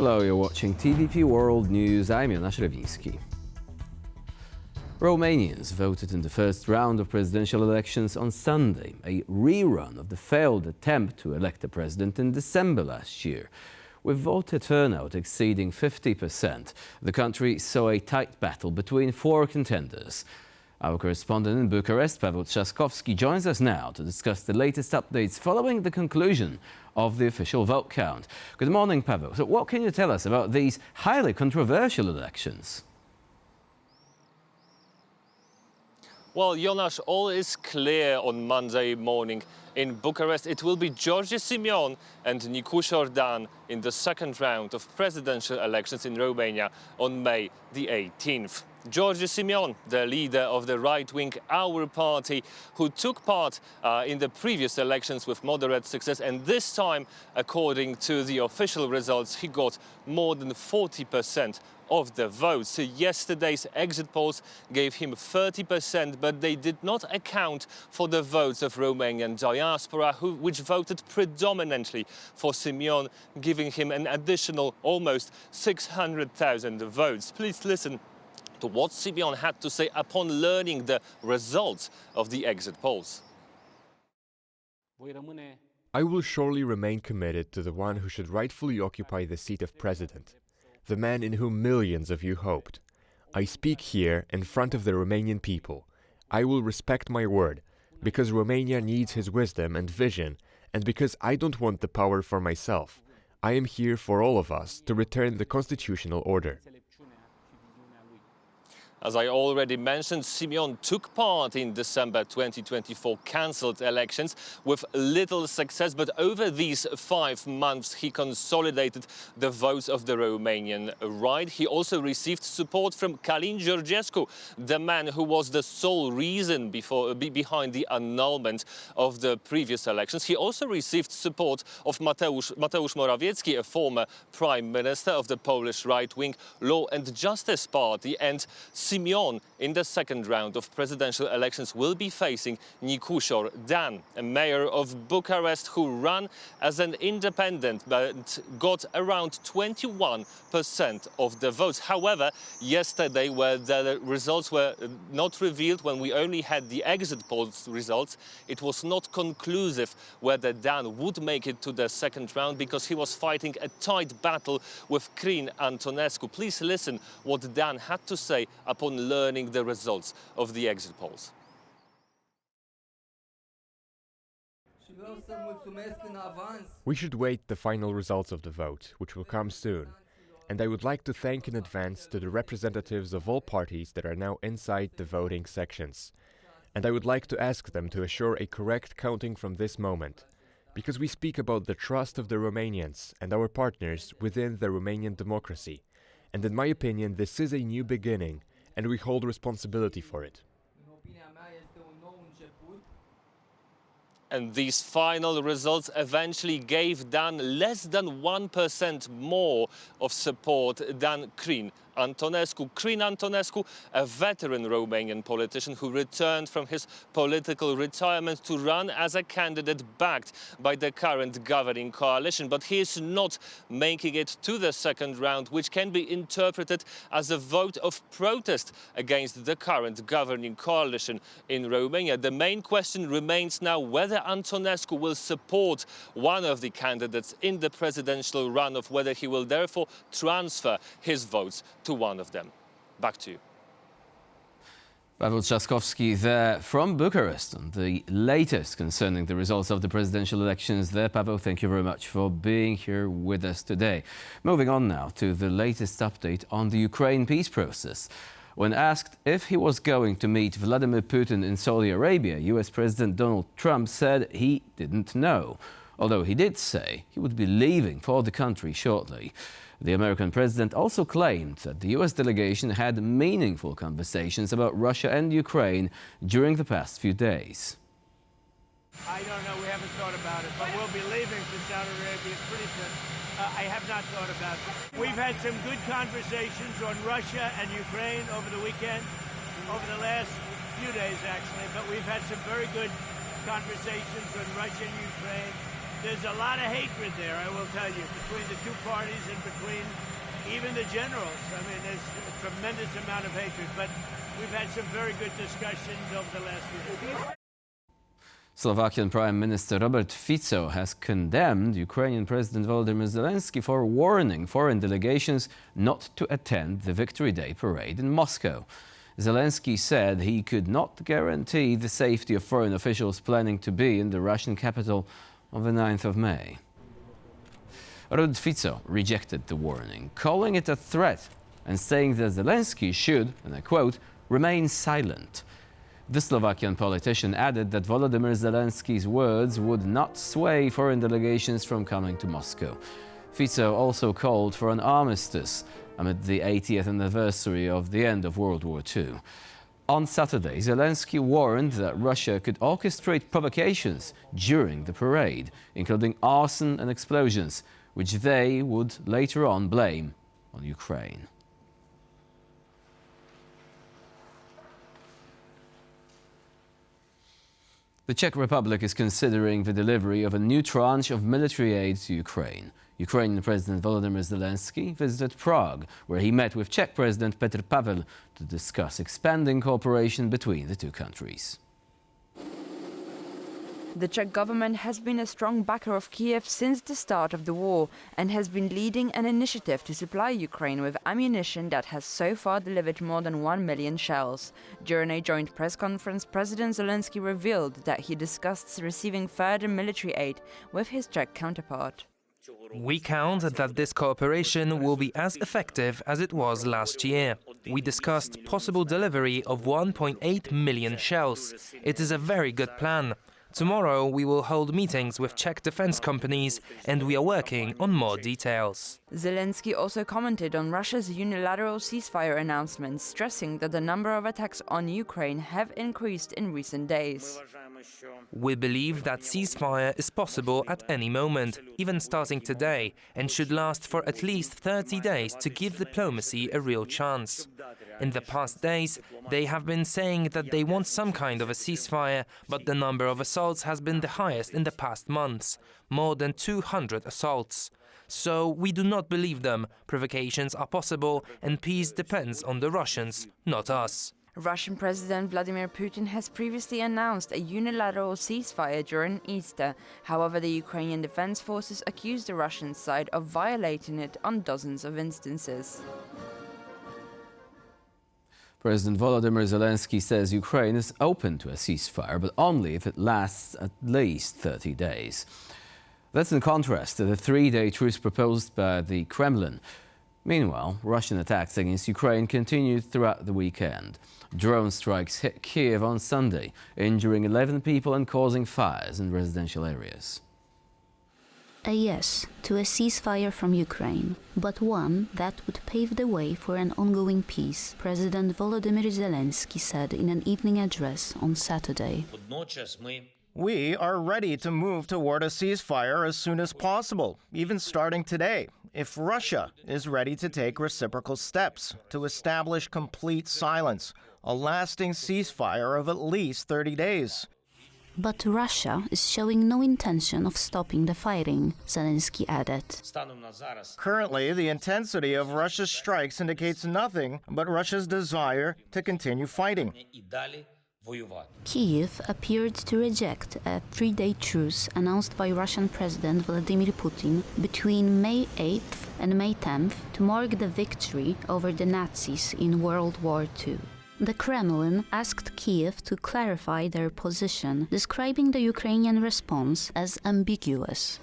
Hello, you're watching TVP World News. I'm Jonasz Rewiński. Romanians voted in the first round of presidential elections on Sunday, a rerun of the failed attempt to elect a president in December last year. With voter turnout exceeding 50%, the country saw a tight battle between four contenders. Our correspondent in Bucharest, Paweł Trzaskowski, joins us now to discuss the latest updates following the conclusion of the official vote count. Good morning, Paweł. So what can you tell us about these highly controversial elections? Well, Jonasz, all is clear on Monday morning in Bucharest. It will be George Simion and Nicușor Dan in the second round of presidential elections in Romania on May the 18th. George Simion, the leader of the right-wing Our Party, who took part in the previous elections with moderate success, and this time, according to the official results, he got more than 40% of the votes. Yesterday's exit polls gave him 30%, but they did not account for the votes of Romanian diaspora, which voted predominantly for Simion, giving him an additional almost 600,000 votes. Please listen to what Simion had to say upon learning the results of the exit polls. I will surely remain committed to the one who should rightfully occupy the seat of president, the man in whom millions of you hoped. I speak here in front of the Romanian people. I will respect my word, because Romania needs his wisdom and vision, and because I don't want the power for myself. I am here for all of us to return the constitutional order. As I already mentioned, Simion took part in December 2024 cancelled elections with little success, but over these 5 months he consolidated the votes of the Romanian right. He also received support from Călin Georgescu, the man who was the sole reason behind the annulment of the previous elections. He also received support of Mateusz Morawiecki, a former prime minister of the Polish right-wing Law and Justice Party, and Simion, in the second round of presidential elections, will be facing Nicușor Dan, a mayor of Bucharest who ran as an independent but got around 21% of the votes. However, yesterday, where the results were not revealed, when we only had the exit polls results, it was not conclusive whether Dan would make it to the second round because he was fighting a tight battle with Crin Antonescu. Please listen what Dan had to say upon learning the results of the exit polls. We should wait the final results of the vote, which will come soon. And I would like to thank in advance to the representatives of all parties that are now inside the voting sections. And I would like to ask them to assure a correct counting from this moment, because we speak about the trust of the Romanians and our partners within the Romanian democracy. And in my opinion, this is a new beginning, and we hold responsibility for it. And these final results eventually gave Dan less than 1% more of support than Crin Antonescu. Crin Antonescu, a veteran Romanian politician who returned from his political retirement to run as a candidate backed by the current governing coalition. But he is not making it to the second round, which can be interpreted as a vote of protest against the current governing coalition in Romania. The main question remains now whether Antonescu will support one of the candidates in the presidential runoff, whether he will therefore transfer his votes to one of them. Back to you. Paweł Trzaskowski there from Bucharest on the latest concerning the results of the presidential elections there. Paweł, thank you very much for being here with us today. Moving on now to the latest update on the Ukraine peace process. When asked if he was going to meet Vladimir Putin in Saudi Arabia, US President Donald Trump said he didn't know, although he did say he would be leaving for the country shortly. The American president also claimed that the US delegation had meaningful conversations about Russia and Ukraine during the past few days. I don't know, we haven't thought about it, but we'll be leaving for Saudi Arabia pretty soon. I have not thought about it. We've had some good conversations on Russia and Ukraine over the weekend, over the last few days actually, but we've had some very good conversations on Russia and Ukraine. there's a lot of hatred there, I will tell you, between the two parties and between even the generals. I mean, there's a tremendous amount of hatred, but we've had some very good discussions over the last year. Slovakian Prime Minister Robert Fico has condemned Ukrainian President Volodymyr Zelenskyy for warning foreign delegations not to attend the Victory Day parade in Moscow. Zelenskyy said he could not guarantee the safety of foreign officials planning to be in the Russian capital on the 9th of May. Robert Fico rejected the warning, calling it a threat and saying that Zelenskyy should, and I quote, remain silent. The Slovakian politician added that Volodymyr Zelenskyy's words would not sway foreign delegations from coming to Moscow. Fico also called for an armistice amid the 80th anniversary of the end of World War II. On Saturday, Zelenskyy warned that Russia could orchestrate provocations during the parade, including arson and explosions, which they would later on blame on Ukraine. The Czech Republic is considering the delivery of a new tranche of military aid to Ukraine. Ukrainian President Volodymyr Zelenskyy visited Prague, where he met with Czech President Petr Pavel to discuss expanding cooperation between the two countries. The Czech government has been a strong backer of Kiev since the start of the war and has been leading an initiative to supply Ukraine with ammunition that has so far delivered more than 1 million shells. During a joint press conference, President Zelenskyy revealed that he discussed receiving further military aid with his Czech counterpart. We count that this cooperation will be as effective as it was last year. We discussed possible delivery of 1.8 million shells. It is a very good plan. Tomorrow we will hold meetings with Czech defense companies and we are working on more details. Zelenskyy also commented on Russia's unilateral ceasefire announcements, stressing that the number of attacks on Ukraine have increased in recent days. We believe that ceasefire is possible at any moment, even starting today, and should last for at least 30 days to give diplomacy a real chance. In the past days, they have been saying that they want some kind of a ceasefire, but the number of assaults has been the highest in the past months, more than 200 assaults. So we do not believe them. Provocations are possible and peace depends on the Russians, not us. Russian President Vladimir Putin has previously announced a unilateral ceasefire during Easter. However, the Ukrainian defense forces accused the Russian side of violating it on dozens of instances. President Volodymyr Zelenskyy says Ukraine is open to a ceasefire, but only if it lasts at least 30 days. That's in contrast to the 3-day truce proposed by the Kremlin. Meanwhile, Russian attacks against Ukraine continued throughout the weekend. Drone strikes hit Kiev on Sunday, injuring 11 people and causing fires in residential areas. A yes to a ceasefire from Ukraine, but one that would pave the way for an ongoing peace, President Volodymyr Zelenskyy said in an evening address on Saturday. We are ready to move toward a ceasefire as soon as possible, even starting today, if Russia is ready to take reciprocal steps to establish complete silence, a lasting ceasefire of at least 30 days. But Russia is showing no intention of stopping the fighting, Zelenskyy added. Currently, the intensity of Russia's strikes indicates nothing but Russia's desire to continue fighting. Kyiv appeared to reject a 3-day truce announced by Russian President Vladimir Putin between May 8th and May 10th to mark the victory over the Nazis in World War II. The Kremlin asked Kyiv to clarify their position, describing the Ukrainian response as ambiguous.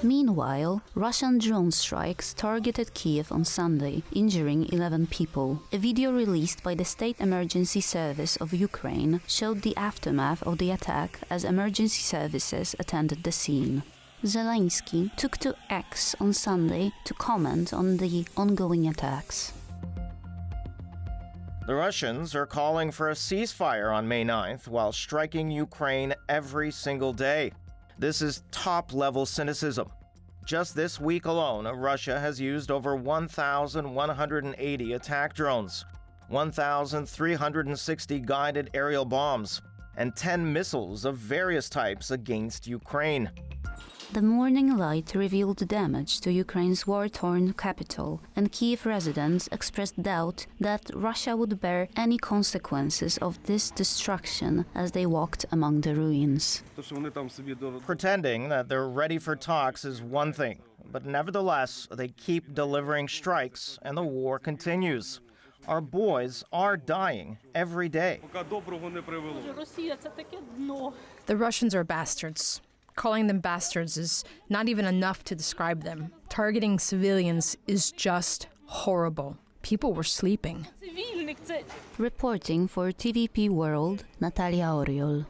Meanwhile, Russian drone strikes targeted Kyiv on Sunday, injuring 11 people. A video released by the State Emergency Service of Ukraine showed the aftermath of the attack as emergency services attended the scene. Zelenskyy took to X on Sunday to comment on the ongoing attacks. The Russians are calling for a ceasefire on May 9th while striking Ukraine every single day. This is top-level cynicism. Just this week alone, Russia has used over 1,180 attack drones, 1,360 guided aerial bombs, and 10 missiles of various types against Ukraine. The morning light revealed damage to Ukraine's war-torn capital, and Kyiv residents expressed doubt that Russia would bear any consequences of this destruction as they walked among the ruins. Pretending that they're ready for talks is one thing, but nevertheless, they keep delivering strikes and the war continues. Our boys are dying every day. The Russians are bastards. Calling them bastards is not even enough to describe them. Targeting civilians is just horrible. People were sleeping. Reporting for TVP World, Natalia Oriol.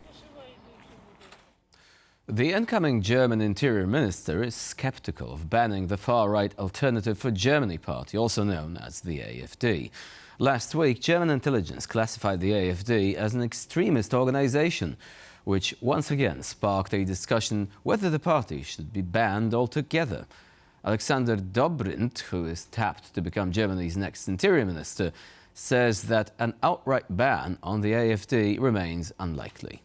The incoming German Interior Minister is skeptical of banning the far-right Alternative for Germany party, also known as the AfD. Last week, German intelligence classified the AfD as an extremist organization, which once again sparked a discussion whether the party should be banned altogether. Alexander Dobrindt, who is tapped to become Germany's next interior minister, says that an outright ban on the AfD remains unlikely.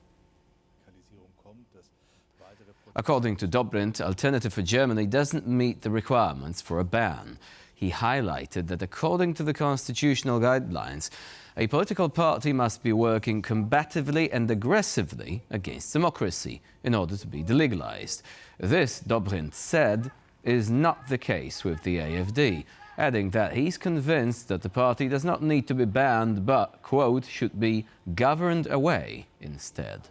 According to Dobrindt, Alternative for Germany doesn't meet the requirements for a ban. He highlighted that according to the constitutional guidelines, a political party must be working combatively and aggressively against democracy in order to be delegalized. This, Dobrindt said, is not the case with the AfD, adding that he's convinced that the party does not need to be banned but, quote, should be governed away instead.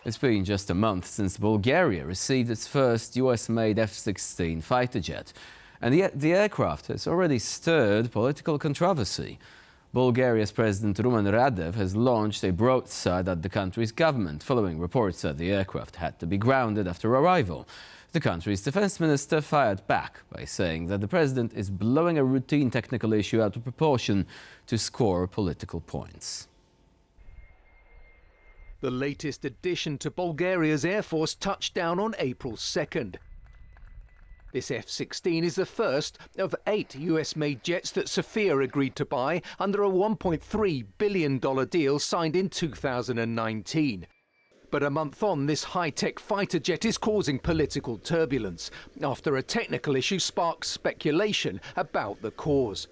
It's been just a month since Bulgaria received its first US-made F-16 fighter jet, and yet the aircraft has already stirred political controversy. Bulgaria's President Rumen Radev has launched a broadside at the country's government, following reports that the aircraft had to be grounded after arrival. The country's defense minister fired back by saying that the president is blowing a routine technical issue out of proportion to score political points. The latest addition to Bulgaria's Air Force touched down on April 2nd. This F-16 is the first of 8 US-made jets that Sofia agreed to buy under a $1.3 billion deal signed in 2019. But a month on, this high-tech fighter jet is causing political turbulence after a technical issue sparks speculation about the cause.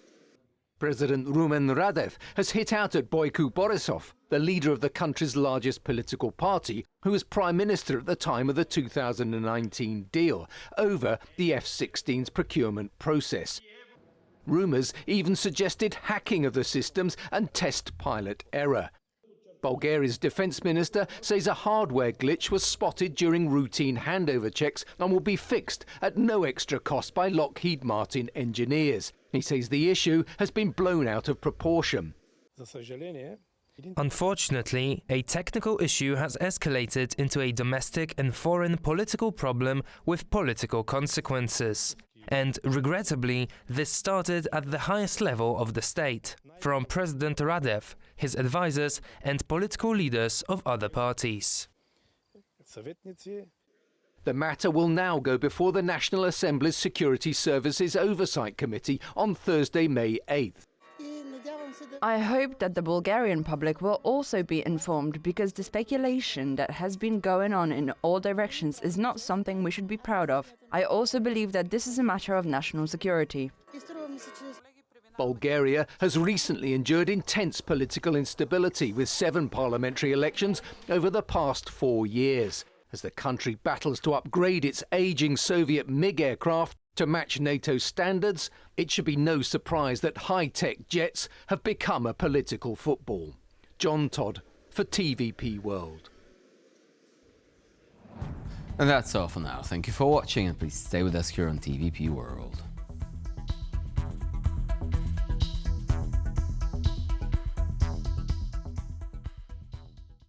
President Rumen Radev has hit out at Boyko Borisov, the leader of the country's largest political party, who was prime minister at the time of the 2019 deal, over the F-16's procurement process. Rumours even suggested hacking of the systems and test pilot error. Bulgaria's defence minister says a hardware glitch was spotted during routine handover checks and will be fixed at no extra cost by Lockheed Martin engineers. He says the issue has been blown out of proportion. Unfortunately, a technical issue has escalated into a domestic and foreign political problem with political consequences. And regrettably, this started at the highest level of the state, from President Radev, his advisors and political leaders of other parties. The matter will now go before the National Assembly's Security Services Oversight Committee on Thursday, May 8th. I hope that the Bulgarian public will also be informed, because the speculation that has been going on in all directions is not something we should be proud of. I also believe that this is a matter of national security. Bulgaria has recently endured intense political instability with 7 parliamentary elections over the past 4 years. As the country battles to upgrade its ageing Soviet MiG aircraft to match NATO standards, it should be no surprise that high-tech jets have become a political football. John Todd for TVP World. And that's all for now. Thank you for watching, and please stay with us here on TVP World.